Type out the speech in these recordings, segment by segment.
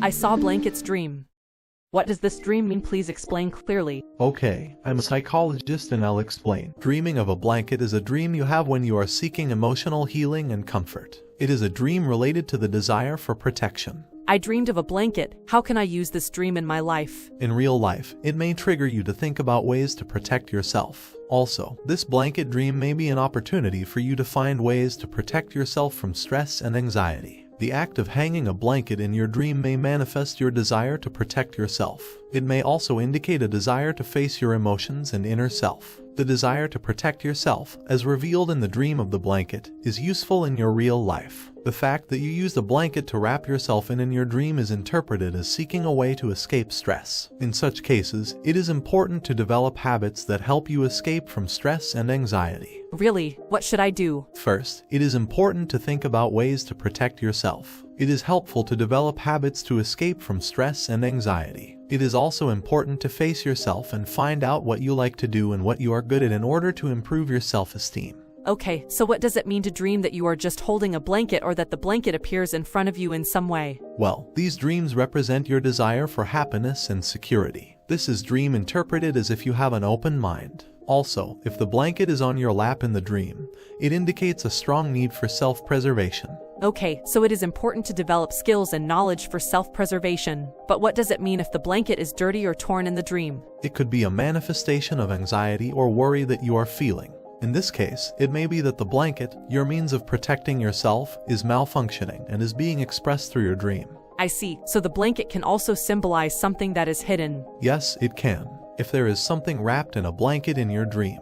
I saw blankets dream. What does this dream mean? Please explain clearly. Okay, I'm a psychologist and I'll explain. Dreaming of a blanket is a dream you have when you are seeking emotional healing and comfort. It is a dream related to the desire for protection. I dreamed of a blanket. How can I use this dream in my life? In real life, it may trigger you to think about ways to protect yourself. Also, this blanket dream may be an opportunity for you to find ways to protect yourself from stress and anxiety. The act of hanging a blanket in your dream may manifest your desire to protect yourself. It may also indicate a desire to face your emotions and inner self. The desire to protect yourself, as revealed in the dream of the blanket, is useful in your real life. The fact that you used a blanket to wrap yourself in your dream is interpreted as seeking a way to escape stress. In such cases, it is important to develop habits that help you escape from stress and anxiety. Really? What should I do? First, it is important to think about ways to protect yourself. It is helpful to develop habits to escape from stress and anxiety. It is also important to face yourself and find out what you like to do and what you are good at in order to improve your self-esteem. Okay, so what does it mean to dream that you are just holding a blanket or that the blanket appears in front of you in some way? Well, these dreams represent your desire for happiness and security. This is dream interpreted as if you have an open mind. Also, if the blanket is on your lap in the dream, it indicates a strong need for self-preservation. Okay, so it is important to develop skills and knowledge for self-preservation. But what does it mean if the blanket is dirty or torn in the dream? It could be a manifestation of anxiety or worry that you are feeling. In this case, it may be that the blanket, your means of protecting yourself, is malfunctioning and is being expressed through your dream. I see, so the blanket can also symbolize something that is hidden. Yes, it can. If there is something wrapped in a blanket in your dream,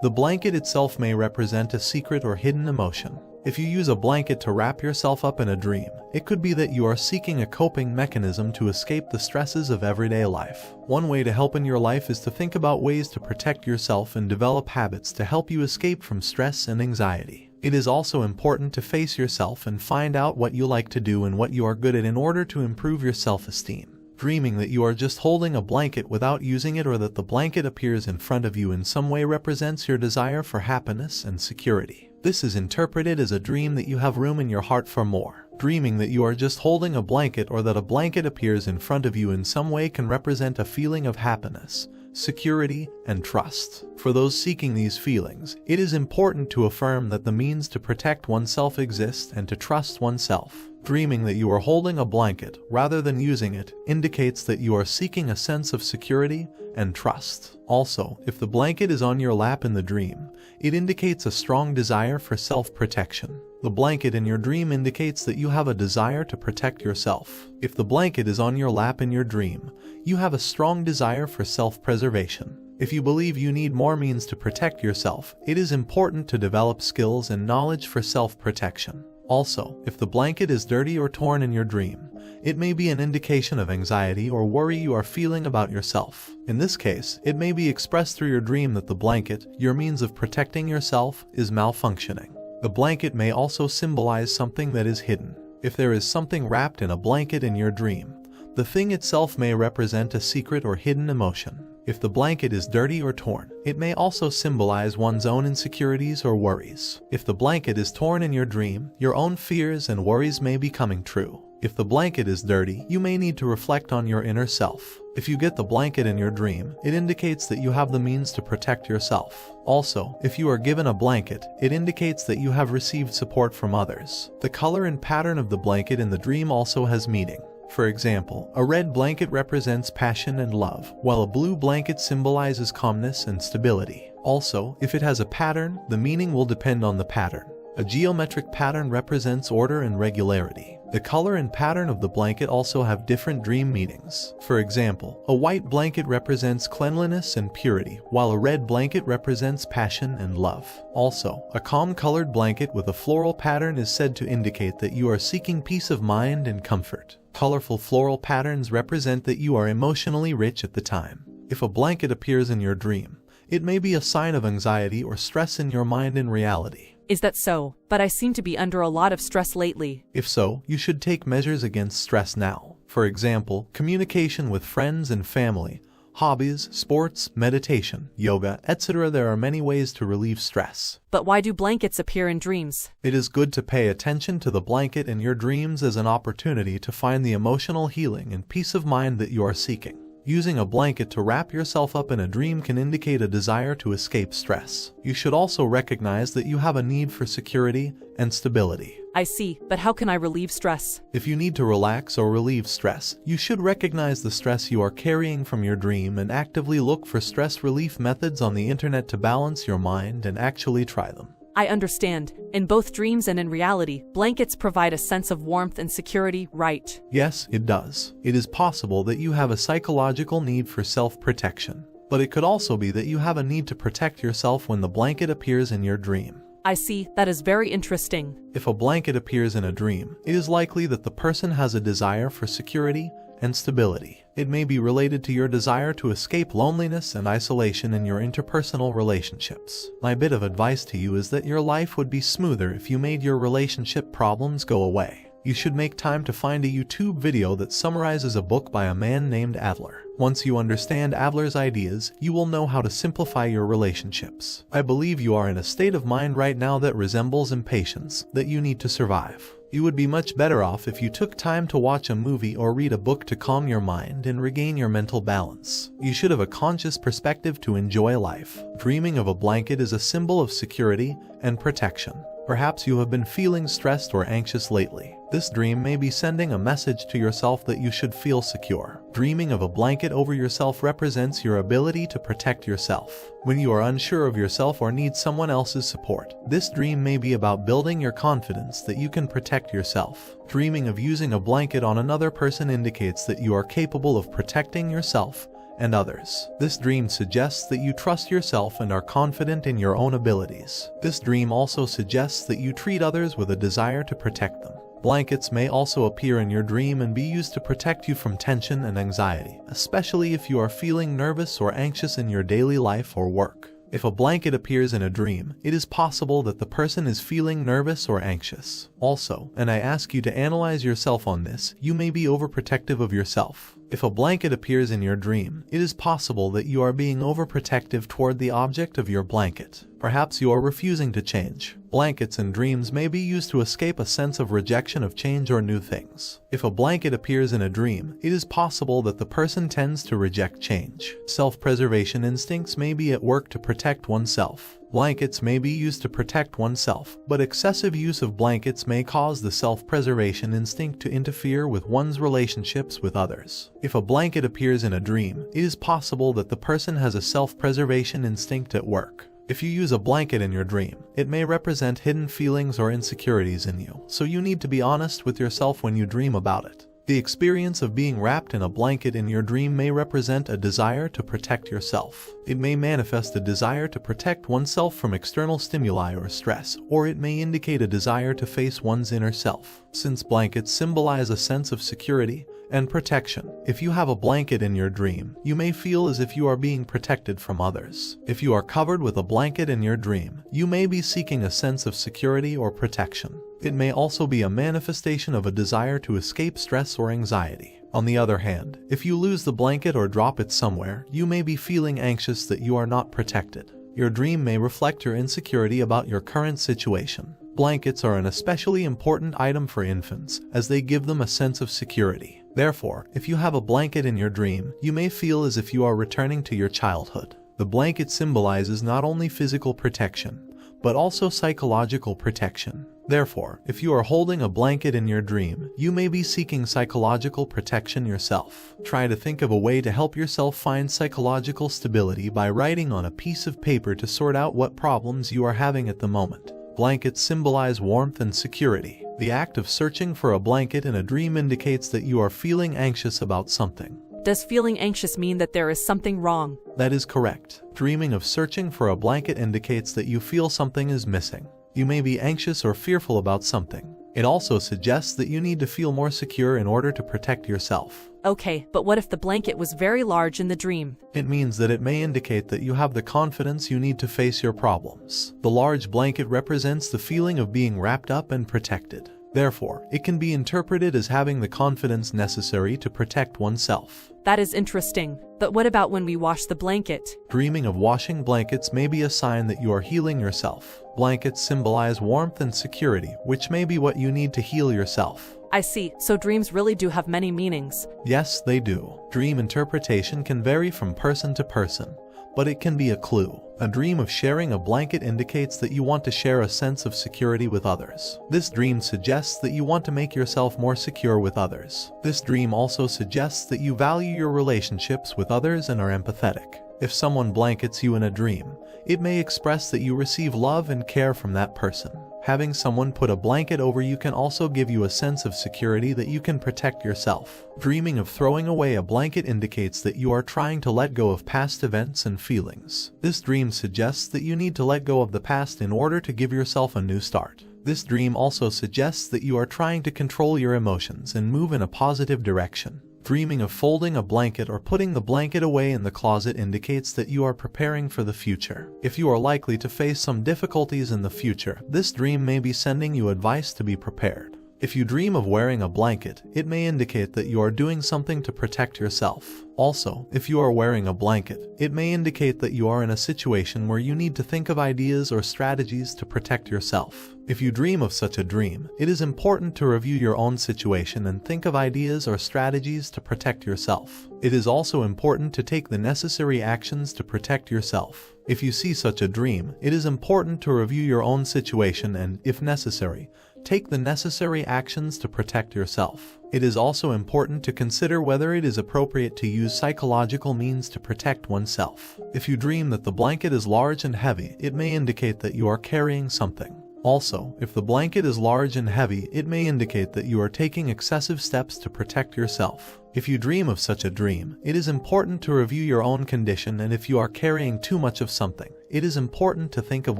the blanket itself may represent a secret or hidden emotion. If you use a blanket to wrap yourself up in a dream, it could be that you are seeking a coping mechanism to escape the stresses of everyday life. One way to help in your life is to think about ways to protect yourself and develop habits to help you escape from stress and anxiety. It is also important to face yourself and find out what you like to do and what you are good at in order to improve your self-esteem. Dreaming that you are just holding a blanket without using it or that the blanket appears in front of you in some way represents your desire for happiness and security. This is interpreted as a dream that you have room in your heart for more. Dreaming that you are just holding a blanket or that a blanket appears in front of you in some way can represent a feeling of happiness, security, and trust. For those seeking these feelings, it is important to affirm that the means to protect oneself exist and to trust oneself. Dreaming that you are holding a blanket rather than using it indicates that you are seeking a sense of security and trust. Also, if the blanket is on your lap in the dream, it indicates a strong desire for self-protection. The blanket in your dream indicates that you have a desire to protect yourself. If the blanket is on your lap in your dream, you have a strong desire for self-preservation. If you believe you need more means to protect yourself, it is important to develop skills and knowledge for self-protection. Also, if the blanket is dirty or torn in your dream, it may be an indication of anxiety or worry you are feeling about yourself. In this case, it may be expressed through your dream that the blanket, your means of protecting yourself, is malfunctioning. The blanket may also symbolize something that is hidden. If there is something wrapped in a blanket in your dream, the thing itself may represent a secret or hidden emotion. If the blanket is dirty or torn, it may also symbolize one's own insecurities or worries. If the blanket is torn in your dream, your own fears and worries may be coming true. If the blanket is dirty, you may need to reflect on your inner self. If you get the blanket in your dream, it indicates that you have the means to protect yourself. Also, if you are given a blanket, it indicates that you have received support from others. The color and pattern of the blanket in the dream also has meaning. For example, a red blanket represents passion and love, while a blue blanket symbolizes calmness and stability. Also, if it has a pattern, the meaning will depend on the pattern. A geometric pattern represents order and regularity. The color and pattern of the blanket also have different dream meanings. For example, a white blanket represents cleanliness and purity, while a red blanket represents passion and love. Also, a calm-colored blanket with a floral pattern is said to indicate that you are seeking peace of mind and comfort. Colorful floral patterns represent that you are emotionally rich at the time. If a blanket appears in your dream, it may be a sign of anxiety or stress in your mind in reality. Is that so? But I seem to be under a lot of stress lately. If so, you should take measures against stress now. For example, communication with friends and family, hobbies, sports, meditation, yoga, etc. There are many ways to relieve stress. But why do blankets appear in dreams? It is good to pay attention to the blanket in your dreams as an opportunity to find the emotional healing and peace of mind that you are seeking. Using a blanket to wrap yourself up in a dream can indicate a desire to escape stress. You should also recognize that you have a need for security and stability. I see, but how can I relieve stress? If you need to relax or relieve stress, you should recognize the stress you are carrying from your dream and actively look for stress relief methods on the internet to balance your mind and actually try them. I understand. In both dreams and in reality, blankets provide a sense of warmth and security, right? Yes, it does. It is possible that you have a psychological need for self-protection, but it could also be that you have a need to protect yourself when the blanket appears in your dream. I see, that is very interesting. If a blanket appears in a dream, it is likely that the person has a desire for security and stability. It may be related to your desire to escape loneliness and isolation in your interpersonal relationships. My bit of advice to you is that your life would be smoother if you made your relationship problems go away. You should make time to find a YouTube video that summarizes a book by a man named Adler. Once you understand Adler's ideas, you will know how to simplify your relationships. I believe you are in a state of mind right now that resembles impatience, that you need to survive. You would be much better off if you took time to watch a movie or read a book to calm your mind and regain your mental balance. You should have a conscious perspective to enjoy life. Dreaming of a blanket is a symbol of security and protection. Perhaps you have been feeling stressed or anxious lately. This dream may be sending a message to yourself that you should feel secure. Dreaming of a blanket over yourself represents your ability to protect yourself. When you are unsure of yourself or need someone else's support, this dream may be about building your confidence that you can protect yourself. Dreaming of using a blanket on another person indicates that you are capable of protecting yourself and others. This dream suggests that you trust yourself and are confident in your own abilities. This dream also suggests that you treat others with a desire to protect them. Blankets may also appear in your dream and be used to protect you from tension and anxiety, especially if you are feeling nervous or anxious in your daily life or work. If a blanket appears in a dream, it is possible that the person is feeling nervous or anxious. Also, and I ask you to analyze yourself on this, you may be overprotective of yourself. If a blanket appears in your dream, it is possible that you are being overprotective toward the object of your blanket. Perhaps you are refusing to change. Blankets in dreams may be used to escape a sense of rejection of change or new things. If a blanket appears in a dream, it is possible that the person tends to reject change. Self-preservation instincts may be at work to protect oneself. Blankets may be used to protect oneself, but excessive use of blankets may cause the self-preservation instinct to interfere with one's relationships with others. If a blanket appears in a dream, it is possible that the person has a self-preservation instinct at work. If you use a blanket in your dream, it may represent hidden feelings or insecurities in you, so you need to be honest with yourself when you dream about it. The experience of being wrapped in a blanket in your dream may represent a desire to protect yourself. It may manifest a desire to protect oneself from external stimuli or stress, or it may indicate a desire to face one's inner self. Since blankets symbolize a sense of security and protection, if you have a blanket in your dream, you may feel as if you are being protected from others. If you are covered with a blanket in your dream, you may be seeking a sense of security or protection. It may also be a manifestation of a desire to escape stress or anxiety. On the other hand, if you lose the blanket or drop it somewhere, you may be feeling anxious that you are not protected. Your dream may reflect your insecurity about your current situation. Blankets are an especially important item for infants, as they give them a sense of security. Therefore, if you have a blanket in your dream, you may feel as if you are returning to your childhood. The blanket symbolizes not only physical protection, but also psychological protection. Therefore, if you are holding a blanket in your dream, you may be seeking psychological protection yourself. Try to think of a way to help yourself find psychological stability by writing on a piece of paper to sort out what problems you are having at the moment. Blankets symbolize warmth and security. The act of searching for a blanket in a dream indicates that you are feeling anxious about something. Does feeling anxious mean that there is something wrong? That is correct. Dreaming of searching for a blanket indicates that you feel something is missing. You may be anxious or fearful about something. It also suggests that you need to feel more secure in order to protect yourself. Okay, but what if the blanket was very large in the dream? It means that it may indicate that you have the confidence you need to face your problems. The large blanket represents the feeling of being wrapped up and protected. Therefore, it can be interpreted as having the confidence necessary to protect oneself. That is interesting. But what about when we wash the blanket? Dreaming of washing blankets may be a sign that you are healing yourself. Blankets symbolize warmth and security, which may be what you need to heal yourself. I see. So dreams really do have many meanings. Yes, they do. Dream interpretation can vary from person to person, but it can be a clue. A dream of sharing a blanket indicates that you want to share a sense of security with others. This dream suggests that you want to make yourself more secure with others. This dream also suggests that you value your relationships with others and are empathetic. If someone blankets you in a dream, it may express that you receive love and care from that person. Having someone put a blanket over you can also give you a sense of security that you can protect yourself. Dreaming of throwing away a blanket indicates that you are trying to let go of past events and feelings. This dream suggests that you need to let go of the past in order to give yourself a new start. This dream also suggests that you are trying to control your emotions and move in a positive direction. Dreaming of folding a blanket or putting the blanket away in the closet indicates that you are preparing for the future. If you are likely to face some difficulties in the future, this dream may be sending you advice to be prepared. If you dream of wearing a blanket, it may indicate that you are doing something to protect yourself. Also, if you are wearing a blanket, it may indicate that you are in a situation where you need to think of ideas or strategies to protect yourself. If you dream of such a dream, it is important to review your own situation and think of ideas or strategies to protect yourself. It is also important to take the necessary actions to protect yourself. If you see such a dream, it is important to review your own situation and, if necessary, take the necessary actions to protect yourself. It is also important to consider whether it is appropriate to use psychological means to protect oneself. If you dream that the blanket is large and heavy, it may indicate that you are carrying something. Also, if the blanket is large and heavy, it may indicate that you are taking excessive steps to protect yourself. If you dream of such a dream, it is important to review your own condition, and if you are carrying too much of something, it is important to think of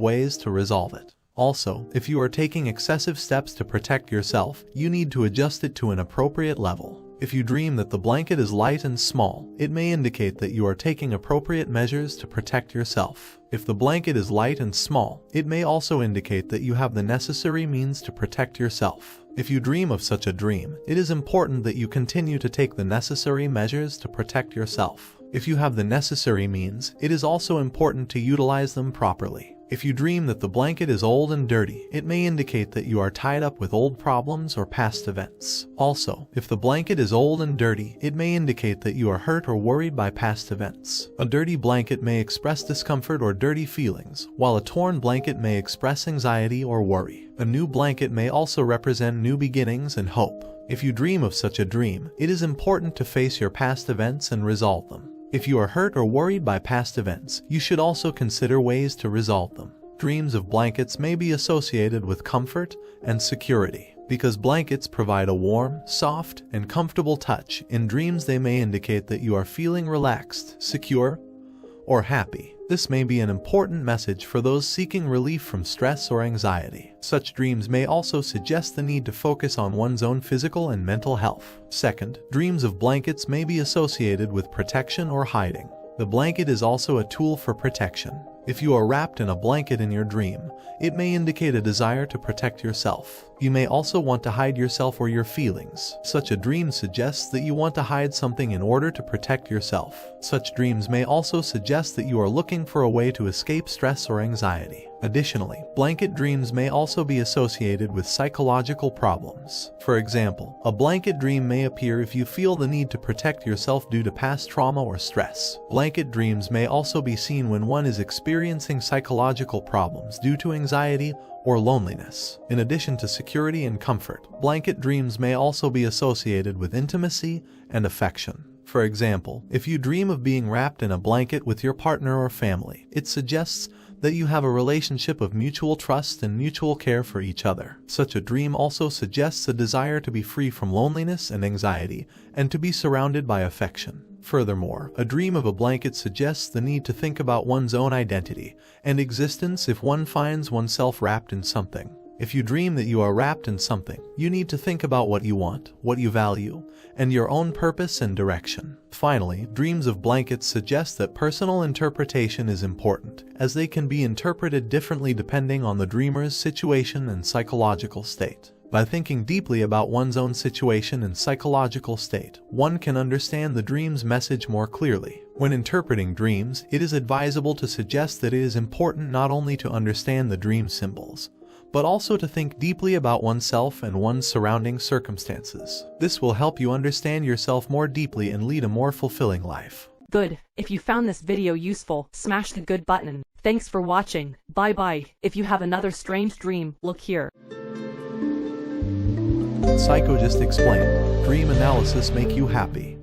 ways to resolve it. Also, if you are taking excessive steps to protect yourself, you need to adjust it to an appropriate level. If you dream that the blanket is light and small, it may indicate that you are taking appropriate measures to protect yourself. If the blanket is light and small, it may also indicate that you have the necessary means to protect yourself. If you dream of such a dream, it is important that you continue to take the necessary measures to protect yourself. If you have the necessary means, it is also important to utilize them properly. If you dream that the blanket is old and dirty, it may indicate that you are tied up with old problems or past events. Also, if the blanket is old and dirty, it may indicate that you are hurt or worried by past events. A dirty blanket may express discomfort or dirty feelings, while a torn blanket may express anxiety or worry. A new blanket may also represent new beginnings and hope. If you dream of such a dream, it is important to face your past events and resolve them. If you are hurt or worried by past events, you should also consider ways to resolve them. Dreams of blankets may be associated with comfort and security. Because blankets provide a warm, soft, and comfortable touch, in dreams they may indicate that you are feeling relaxed, secure, or happy. This may be an important message for those seeking relief from stress or anxiety. Such dreams may also suggest the need to focus on one's own physical and mental health. Second, dreams of blankets may be associated with protection or hiding. The blanket is also a tool for protection. If you are wrapped in a blanket in your dream, it may indicate a desire to protect yourself. You may also want to hide yourself or your feelings. Such a dream suggests that you want to hide something in order to protect yourself. Such dreams may also suggest that you are looking for a way to escape stress or anxiety. Additionally, blanket dreams may also be associated with psychological problems. For example, a blanket dream may appear if you feel the need to protect yourself due to past trauma or stress. Blanket dreams may also be seen when one is experiencing psychological problems due to anxiety or loneliness. In addition to security and comfort, blanket dreams may also be associated with intimacy and affection. For example, if you dream of being wrapped in a blanket with your partner or family, it suggests that you have a relationship of mutual trust and mutual care for each other. Such a dream also suggests a desire to be free from loneliness and anxiety and to be surrounded by affection. Furthermore, a dream of a blanket suggests the need to think about one's own identity and existence if one finds oneself wrapped in something. If you dream that you are wrapped in something, you need to think about what you want, what you value, and your own purpose and direction. Finally, dreams of blankets suggest that personal interpretation is important, as they can be interpreted differently depending on the dreamer's situation and psychological state. By thinking deeply about one's own situation and psychological state, one can understand the dream's message more clearly. When interpreting dreams, it is advisable to suggest that it is important not only to understand the dream symbols, but also to think deeply about oneself and one's surrounding circumstances. This will help you understand yourself more deeply and lead a more fulfilling life. Good. If you found this video useful, smash the good button. Thanks for watching. Bye bye. If you have another strange dream, look here. Psycho just explained. Dream analysis make you happy.